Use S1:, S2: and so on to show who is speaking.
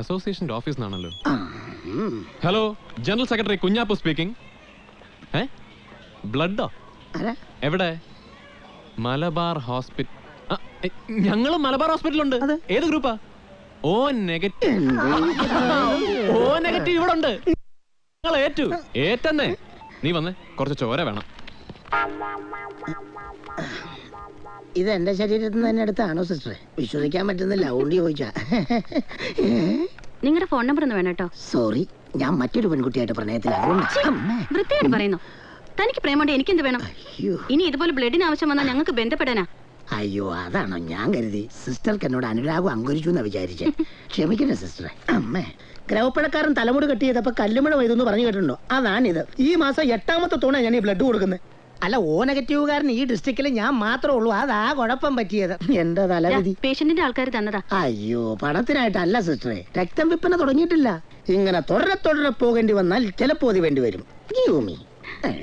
S1: അസോസിയേഷന്റെ ഓഫീസ് നിന്നാണല്ലോ. Hello, general secretary Kunjappu speaking. ബ്ലഡോ? എവിടെ? മലബാർ ഹോസ്പിറ്റൽ. ഞങ്ങളും മലബാർ ഹോസ്പിറ്റലുണ്ട്. ഏത് ഗ്രൂപ്പാ? ഓ നെഗറ്റീവ്. ഓ നെഗറ്റീവ് ഇവിടെ ഉണ്ട്. ഞങ്ങൾ ഏറ്റെന്നേ. നീ വന്നേ, കുറച്ച് ചോര വേണം.
S2: ഇത് എന്റെ ശരീരത്തിൽ നിന്ന് തന്നെ എടുത്താണോ സിസ്റ്ററെ? വിശ്വസിക്കാൻ പറ്റുന്നില്ല, അതുകൊണ്ട് ചോദിച്ചാ.
S3: നിങ്ങളുടെ ഫോൺ നമ്പർ ഒന്ന് വേണം കേട്ടോ.
S2: സോറി, ഞാൻ മറ്റൊരു പെൺകുട്ടിയായിട്ട് പ്രണയത്തിലാണ്.
S3: വൃത്തിയായിട്ട് പറയുന്നു. തനിക്ക് പ്രേമുണ്ട്, എനിക്കെന്ത് വേണം? ഇനി ഇതുപോലെ ബ്ലഡിന് ആവശ്യം വന്നാൽ ഞങ്ങൾക്ക് ബന്ധപ്പെടാനാ.
S2: അയ്യോ, അതാണോ? ഞാൻ കരുതി സിസ്റ്റർക്ക് എന്നോട് അനുരാഗം അങ്കുരിച്ചു എന്നാ വിചാരിച്ചേ. ക്ഷമിക്കണേ സിസ്റ്ററെ. അമ്മേ, ഗ്രഹപ്പഴക്കാരൻ തലമുടി കെട്ടി ചെയ്തപ്പോ കല്ലുമഴ വൈതെന്ന് പറഞ്ഞു കേട്ടിട്ടുണ്ടോ? അതാണിത്. ഈ മാസം 8ാമത്തെ തവണ ഞാൻ ഈ ബ്ലഡ് കൊടുക്കുന്നത്. അല്ല, ഓ നെഗറ്റീവുകാരൻ ഈ ഡിസ്ട്രിക്റ്റിൽ ഞാൻ മാത്രമേ ഉള്ളൂ. അതാ കുഴപ്പം പറ്റിയത്. എന്റെ തലവിധി.
S3: പേഷ്യന്റിന്റെ ആൾക്കാർ തന്നതാ.
S2: അയ്യോ, പണത്തിനായിട്ടല്ല സിസ്റ്ററെ. രക്തം വിൽപ്പന തുടങ്ങിയിട്ടില്ല. ഇങ്ങനെ തുടരെ പോകേണ്ടി വന്നാൽ ചിലപ്പോ വേണ്ടി വരും.